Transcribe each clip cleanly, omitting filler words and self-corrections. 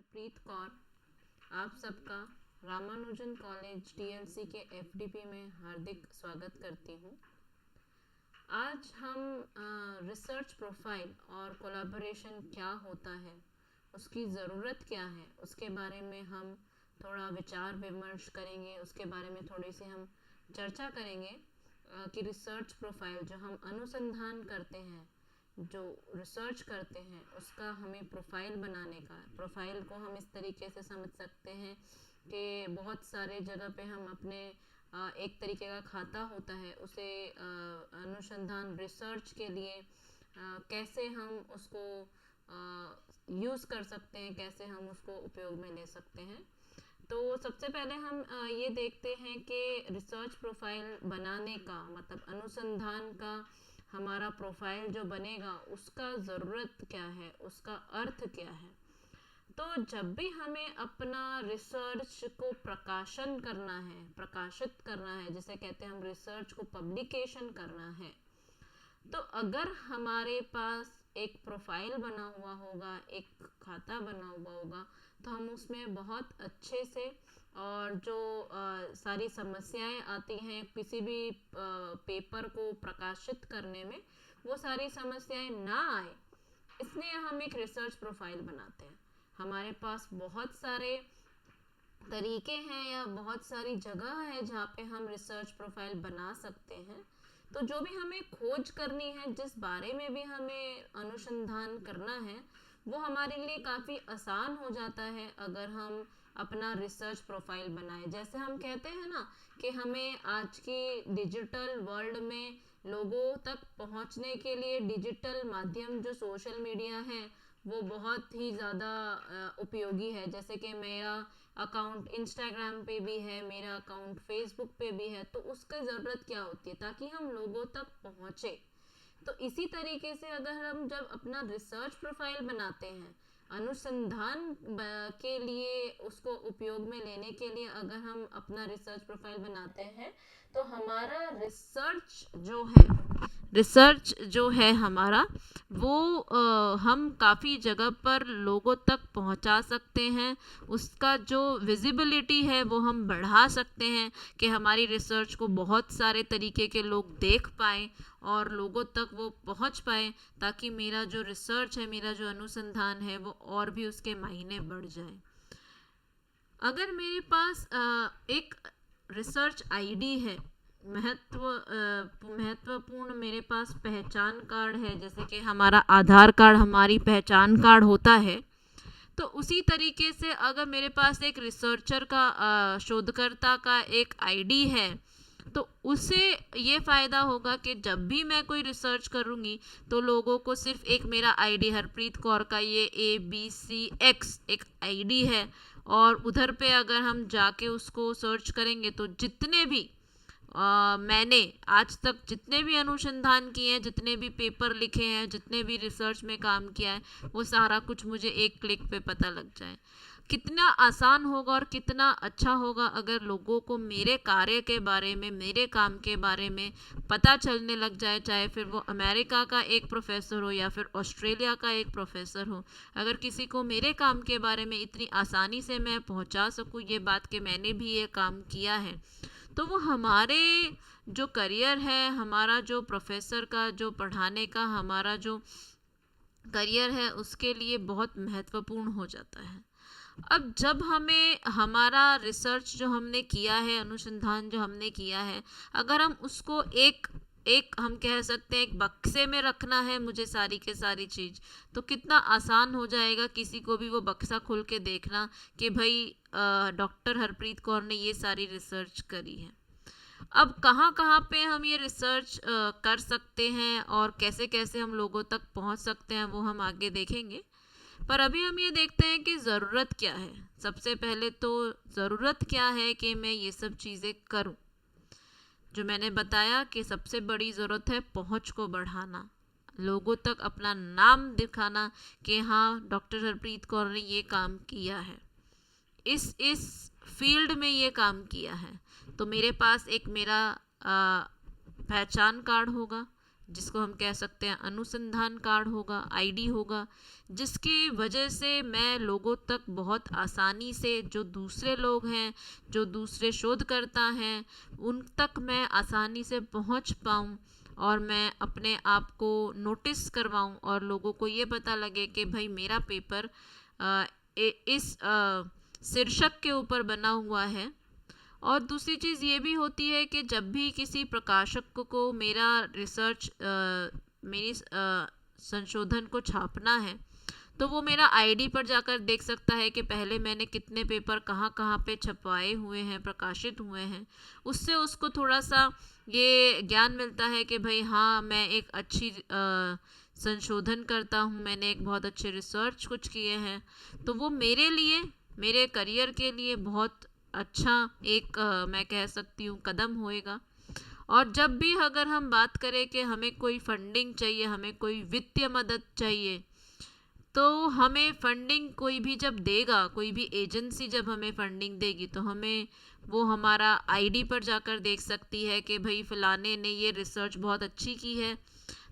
हरप्रीत कौर आप सबका Ramanujan college TLC के एफडीपी में हार्दिक स्वागत करती हूँ। आज हम रिसर्च प्रोफाइल और कोलैबोरेशन क्या होता है, उसकी ज़रूरत क्या है, उसके बारे में हम थोड़ा विचार विमर्श करेंगे। उसके बारे में थोड़ी सी हम चर्चा करेंगे कि रिसर्च प्रोफाइल जो हम अनुसंधान करते हैं, जो रिसर्च करते हैं, उसका हमें प्रोफाइल बनाने का, प्रोफाइल को हम इस तरीके से समझ सकते हैं कि बहुत सारे जगह पे हम अपने एक तरीके का खाता होता है, उसे अनुसंधान रिसर्च के लिए कैसे हम उसको यूज़ कर सकते हैं, कैसे हम उसको उपयोग में ले सकते हैं। तो सबसे पहले हम ये देखते हैं कि रिसर्च प्रोफाइल बनाने का मतलब अनुसंधान का हमारा प्रोफाइल जो बनेगा उसका ज़रूरत क्या है, उसका अर्थ क्या है। तो जब भी हमें अपना रिसर्च को प्रकाशित करना है, जिसे कहते हैं हम रिसर्च को पब्लिकेशन करना है, तो अगर हमारे पास एक प्रोफाइल बना हुआ होगा, एक खाता बना हुआ होगा, तो हम उसमें बहुत अच्छे से और जो सारी समस्याएं आती हैं किसी भी पेपर को प्रकाशित करने में, वो सारी समस्याएं ना आए, इसलिए हम एक रिसर्च प्रोफाइल बनाते हैं। हमारे पास बहुत सारे तरीके हैं या बहुत सारी जगह है जहाँ पे हम रिसर्च प्रोफाइल बना सकते हैं। तो जो भी हमें खोज करनी है, जिस बारे में भी हमें अनुसंधान करना है, वो हमारे लिए काफ़ी आसान हो जाता है अगर हम अपना रिसर्च प्रोफाइल बनाए। जैसे हम कहते हैं ना कि हमें आज की डिजिटल वर्ल्ड में लोगों तक पहुंचने के लिए डिजिटल माध्यम जो सोशल मीडिया है वो बहुत ही ज़्यादा उपयोगी है। जैसे कि मेरा अकाउंट इंस्टाग्राम पे भी है, मेरा अकाउंट फेसबुक पे भी है, तो उसकी ज़रूरत क्या होती है, ताकि हम लोगों तक पहुँचे। तो इसी तरीके से अगर हम जब अपना रिसर्च प्रोफाइल बनाते हैं, अनुसंधान के लिए उसको उपयोग में लेने के लिए अगर हम अपना रिसर्च प्रोफाइल बनाते हैं, तो हमारा रिसर्च जो है हमारा वो हम काफ़ी जगह पर लोगों तक पहुंचा सकते हैं। उसका जो विजिबिलिटी है वो हम बढ़ा सकते हैं कि हमारी रिसर्च को बहुत सारे तरीके के लोग देख पाएँ और लोगों तक वो पहुंच पाए, ताकि मेरा जो रिसर्च है, मेरा जो अनुसंधान है, वो और भी उसके मायने बढ़ जाए। अगर मेरे पास एक रिसर्च आईडी है, महत्वपूर्ण मेरे पास पहचान कार्ड है, जैसे कि हमारा आधार कार्ड हमारी पहचान कार्ड होता है, तो उसी तरीके से अगर मेरे पास एक रिसर्चर का शोधकर्ता का एक आईडी है, तो उससे ये फ़ायदा होगा कि जब भी मैं कोई रिसर्च करूँगी तो लोगों को सिर्फ एक मेरा आईडी हरप्रीत कौर का ये ABCX एक आईडी है, और उधर पे अगर हम जाके उसको सर्च करेंगे तो जितने भी मैंने आज तक जितने भी अनुसंधान किए हैं, जितने भी पेपर लिखे हैं, जितने भी रिसर्च में काम किया है, वो सारा कुछ मुझे एक क्लिक पे पता लग जाए। कितना आसान होगा और कितना अच्छा होगा अगर लोगों को मेरे कार्य के बारे में, मेरे काम के बारे में पता चलने लग जाए, चाहे फिर वो अमेरिका का एक प्रोफेसर हो या फिर ऑस्ट्रेलिया का एक प्रोफेसर हो। अगर किसी को मेरे काम के बारे में इतनी आसानी से मैं पहुंचा सकूं ये बात कि मैंने भी ये काम किया है, तो वो हमारे जो करियर है, हमारा जो प्रोफेसर का जो पढ़ाने का हमारा जो करियर है, उसके लिए बहुत महत्वपूर्ण हो जाता है। अब जब हमें हमारा रिसर्च जो हमने किया है, अनुसंधान जो हमने किया है, अगर हम उसको एक हम कह सकते हैं एक बक्से में रखना है मुझे सारी के सारी चीज़, तो कितना आसान हो जाएगा किसी को भी वो बक्सा खोल के देखना कि भाई डॉक्टर हरप्रीत कौर ने ये सारी रिसर्च करी है। अब कहाँ कहाँ पे हम ये रिसर्च कर सकते हैं और कैसे कैसे हम लोगों तक पहुँच सकते हैं, वो हम आगे देखेंगे। पर अभी हम ये देखते हैं कि ज़रूरत क्या है। सबसे पहले तो ज़रूरत क्या है कि मैं ये सब चीज़ें करूं। जो मैंने बताया कि सबसे बड़ी ज़रूरत है पहुंच को बढ़ाना, लोगों तक अपना नाम दिखाना कि हाँ डॉक्टर हरप्रीत कौर ने ये काम किया है, इस फील्ड में ये काम किया है। तो मेरे पास एक मेरा पहचान कार्ड होगा जिसको हम कह सकते हैं अनुसंधान कार्ड होगा, आईडी होगा, जिसकी वजह से मैं लोगों तक बहुत आसानी से, जो दूसरे लोग हैं, जो दूसरे शोधकर्ता हैं, उन तक मैं आसानी से पहुंच पाऊं और मैं अपने आप को नोटिस करवाऊं और लोगों को ये पता लगे कि भाई मेरा पेपर इस शीर्षक के ऊपर बना हुआ है। और दूसरी चीज़ ये भी होती है कि जब भी किसी प्रकाशक को मेरा रिसर्च मेरी संशोधन को छापना है, तो वो मेरा आईडी पर जाकर देख सकता है कि पहले मैंने कितने पेपर कहाँ कहाँ पे छपवाए हुए हैं, प्रकाशित हुए हैं। उससे उसको थोड़ा सा ये ज्ञान मिलता है कि भाई हाँ, मैं एक अच्छी संशोधन करता हूँ, मैंने एक बहुत अच्छे रिसर्च कुछ किए हैं। तो वो मेरे लिए, मेरे करियर के लिए बहुत अच्छा एक मैं कह सकती हूँ कदम होएगा। और जब भी अगर हम बात करें कि हमें कोई फंडिंग चाहिए, हमें कोई वित्तीय मदद चाहिए, तो हमें फंडिंग कोई भी जब देगा, कोई भी एजेंसी जब हमें फंडिंग देगी, तो हमें वो हमारा आईडी पर जाकर देख सकती है कि भाई फलाने ने ये रिसर्च बहुत अच्छी की है,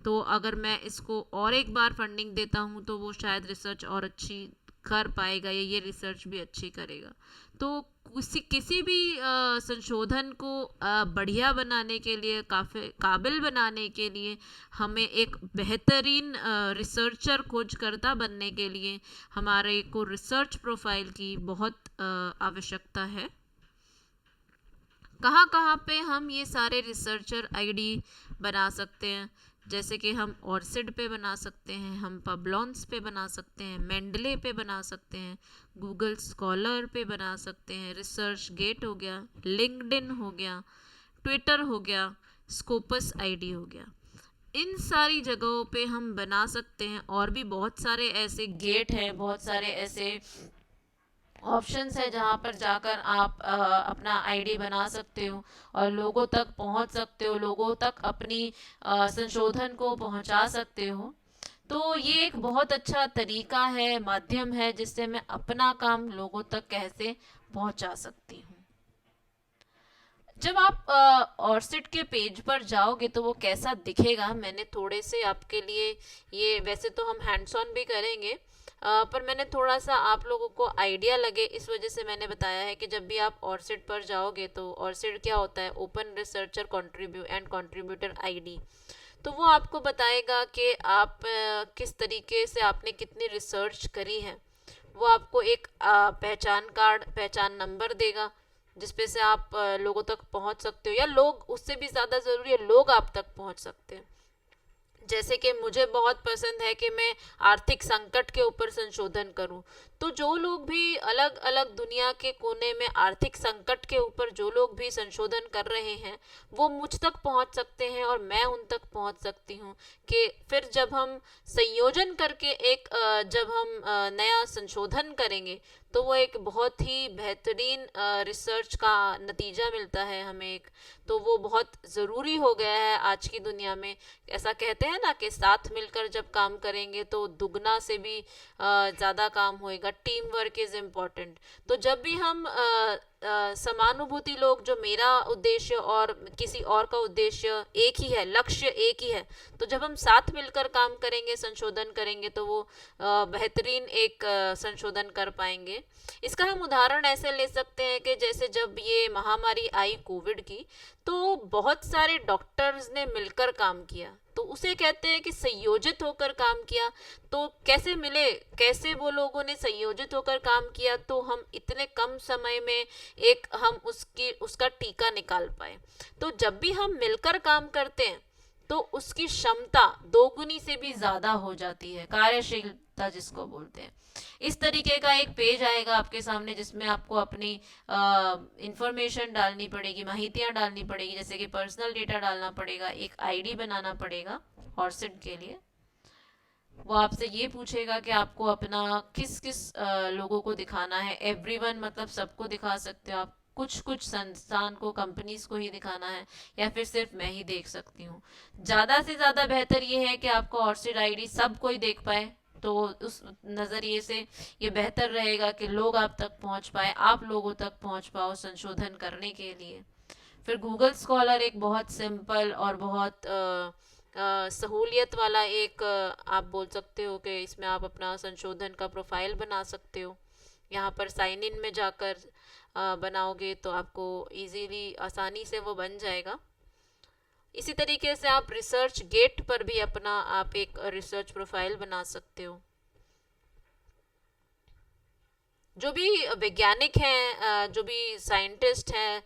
तो अगर मैं इसको और एक बार फंडिंग देता हूँ तो वो शायद रिसर्च और अच्छी कर पाएगा या ये रिसर्च भी अच्छी करेगा। तो किसी भी संशोधन को बढ़िया बनाने के लिए, काफ़ी काबिल बनाने के लिए, हमें एक बेहतरीन रिसर्चर, खोजकर्ता बनने के लिए हमारे को रिसर्च प्रोफाइल की बहुत आवश्यकता है। कहाँ कहाँ पे हम ये सारे रिसर्चर आईडी बना सकते हैं? जैसे कि हम ऑर्सिड पे बना सकते हैं, हम पब्लॉन्स पे बना सकते हैं, मेंडले पे बना सकते हैं, गूगल स्कॉलर पे बना सकते हैं, रिसर्च गेट हो गया, लिंक्डइन हो गया, ट्विटर हो गया, स्कोपस आईडी हो गया। इन सारी जगहों पे हम बना सकते हैं। और भी बहुत सारे ऐसे गेट हैं, बहुत सारे ऐसे ऑप्शंस है जहाँ पर जाकर आप अपना आईडी बना सकते हो और लोगों तक पहुँच सकते हो, लोगों तक अपनी संशोधन को पहुँचा सकते हो। तो ये एक बहुत अच्छा तरीका है, माध्यम है, जिससे मैं अपना काम लोगों तक कैसे पहुँचा सकती हूँ। जब आप ऑर्सिड के पेज पर जाओगे तो वो कैसा दिखेगा, मैंने थोड़े से आपके लिए, ये वैसे तो हम हैंड्स ऑन भी करेंगे, पर मैंने थोड़ा सा आप लोगों को आइडिया लगे इस वजह से मैंने बताया है कि जब भी आप ऑर्सिड पर जाओगे तो ऑर्सिड क्या होता है, ओपन रिसर्चर कंट्रीब्यूटर आईडी। तो वो आपको बताएगा कि आप किस तरीके से आपने कितनी रिसर्च करी है। वो आपको एक पहचान कार्ड, पहचान नंबर देगा जिसपे से आप लोगों तक पहुंच सकते हो, या लोग, उससे भी ज़्यादा ज़रूरी है, लोग आप तक पहुंच सकते हैं। जैसे कि मुझे बहुत पसंद है कि मैं आर्थिक संकट के ऊपर संशोधन करूं, तो जो लोग भी अलग अलग दुनिया के कोने में आर्थिक संकट के ऊपर जो लोग भी संशोधन कर रहे हैं, वो मुझ तक पहुंच सकते हैं और मैं उन तक पहुंच सकती हूं। कि फिर जब हम संयोजन करके एक जब हम नया संशोधन करेंगे तो वो एक बहुत ही बेहतरीन रिसर्च का नतीजा मिलता है हमें एक। तो वो बहुत ज़रूरी हो गया है आज की दुनिया में। ऐसा कहते हैं ना कि साथ मिलकर जब काम करेंगे तो दुगना से भी ज़्यादा काम होएगा। Team work is important. तो जब भी हम समानुभूति लोग, जो मेरा उद्देश्य और किसी और का उद्देश्य एक ही है, लक्ष्य एक ही है, तो जब हम साथ मिलकर काम करेंगे, संशोधन करेंगे, तो वो बेहतरीन एक संशोधन कर पाएंगे। इसका हम उदाहरण ऐसे ले सकते हैं कि जैसे जब ये महामारी आई कोविड की, तो बहुत सारे डॉक्टर्स ने मिलकर काम किया, तो उसे कहते हैं कि संयोजित होकर काम किया। तो कैसे मिले, कैसे वो लोगों ने संयोजित होकर काम किया, तो हम इतने कम समय में एक हम उसका टीका निकाल पाए। तो जब भी हम मिलकर काम करते हैं तो उसकी क्षमता दोगुनी से भी ज्यादा हो जाती है, कार्यशीलता जिसको बोलते हैं। इस तरीके का एक पेज आएगा आपके सामने जिसमें आपको अपनी इंफॉर्मेशन डालनी पड़ेगी, माहितियां डालनी पड़ेगी, जैसे कि पर्सनल डेटा डालना पड़ेगा, एक आईडी बनाना पड़ेगा ऑर्सिड के लिए। वो आपसे ये पूछेगा कि आपको अपना किस किस लोगों को दिखाना है। एवरीवन मतलब सबको दिखा सकते हो आप, कुछ कुछ संस्थान को, कंपनीज को ही दिखाना है, या फिर सिर्फ मैं ही देख सकती हूँ। ज़्यादा से ज़्यादा बेहतर ये है कि आपको ऑर्सिड आईडी सब कोई देख पाए, तो उस नज़रिए से ये बेहतर रहेगा कि लोग आप तक पहुँच पाए, आप लोगों तक पहुँच पाओ संशोधन करने के लिए। फिर गूगल स्कॉलर एक बहुत सिंपल और बहुत सहूलियत वाला एक आप बोल सकते हो कि इसमें आप अपना संशोधन का प्रोफाइल बना सकते हो। यहाँ पर साइन इन में जाकर बनाओगे तो आपको इजीली आसानी से वो बन जाएगा। इसी तरीके से आप रिसर्च गेट पर भी अपना आप एक रिसर्च प्रोफाइल बना सकते हो। जो भी वैज्ञानिक हैं, जो भी साइंटिस्ट हैं,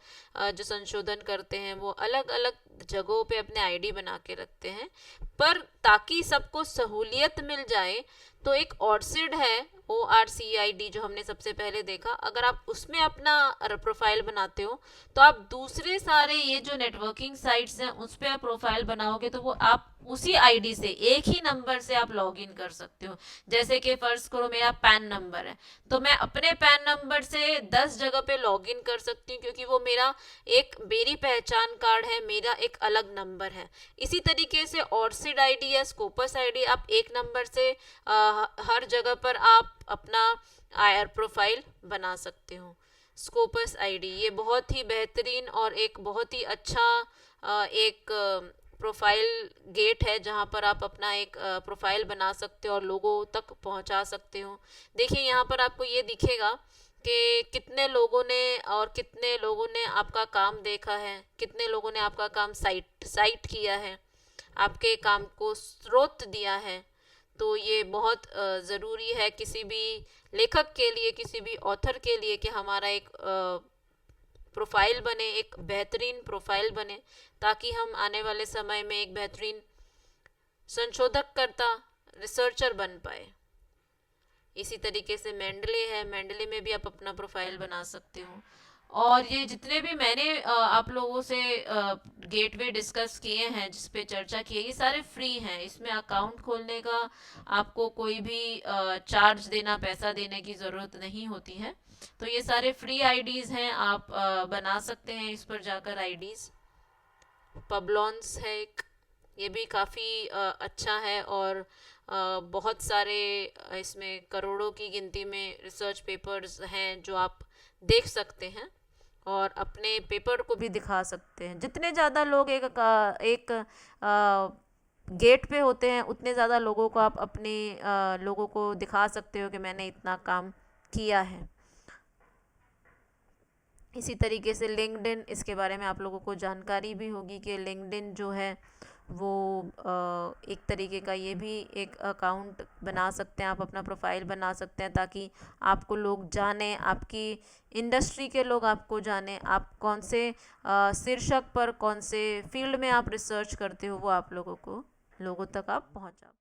जो संशोधन करते हैं, वो अलग अलग जगहों पे अपने आईडी बना के रखते हैं। पर ताकि सबको सहूलियत मिल जाए तो एक ऑर्सिड है, ORCID, जो हमने सबसे पहले देखा, अगर आप उसमें अपना प्रोफाइल बनाते हो तो आप दूसरे सारे ये जो नेटवर्किंग साइट्स हैं उस पर आप प्रोफाइल बनाओगे तो वो आप उसी आईडी से एक ही नंबर से आप लॉग इन कर सकते हो। जैसे कि फर्ज करो मेरा पैन नंबर है, तो मैं अपने पैन नंबर से 10 जगह पे लॉग इन कर सकती हूँ, क्योंकि वो मेरी पहचान कार्ड है, मेरा एक अलग नंबर है। इसी तरीके से ऑर्सिड आईडी या स्कोपस आईडी, आप एक नंबर से हर जगह पर आप अपना आईआर प्रोफाइल बना सकते हो। स्कोपस आईडी ये बहुत ही बेहतरीन और एक बहुत ही अच्छा एक प्रोफाइल गेट है, जहाँ पर आप अपना एक प्रोफाइल बना सकते हो और लोगों तक पहुँचा सकते हो। देखिए यहाँ पर आपको ये दिखेगा कि कितने लोगों ने आपका काम देखा है, कितने लोगों ने आपका काम साइट किया है, आपके काम को स्रोत दिया है। तो ये बहुत ज़रूरी है किसी भी लेखक के लिए, किसी भी ऑथर के लिए, कि हमारा एक प्रोफाइल बने, एक बेहतरीन प्रोफाइल बने, ताकि हम आने वाले समय में एक बेहतरीन संशोधक करता रिसर्चर बन पाए। इसी तरीके से मेंडले है, मेंडले में भी आप अपना प्रोफाइल बना सकते हो। और ये जितने भी मैंने आप लोगों से गेटवे डिस्कस किए हैं, जिस पे चर्चा की है, ये सारे फ्री हैं। इसमें अकाउंट खोलने का आपको कोई भी चार्ज देना, पैसा देने की ज़रूरत नहीं होती है। तो ये सारे फ्री आईडीज़ हैं, आप बना सकते हैं इस पर जाकर आईडीज़। पबलॉन्स है एक, ये भी काफ़ी अच्छा है, और बहुत सारे इसमें करोड़ों की गिनती में रिसर्च पेपर्स हैं जो आप देख सकते हैं और अपने पेपर को भी दिखा सकते हैं। जितने ज़्यादा लोग एक गेट पे होते हैं, उतने ज़्यादा लोगों को आप अपने लोगों को दिखा सकते हो कि मैंने इतना काम किया है। इसी तरीके से लिंक्डइन, इसके बारे में आप लोगों को जानकारी भी होगी कि लिंक्डइन जो है वो एक तरीके का ये भी एक अकाउंट बना सकते हैं, आप अपना प्रोफाइल बना सकते हैं, ताकि आपको लोग जाने, आपकी इंडस्ट्री के लोग आपको जाने, आप कौन से शीर्षक पर, कौन से फील्ड में आप रिसर्च करते हो, वो आप लोगों तक आप पहुंचा।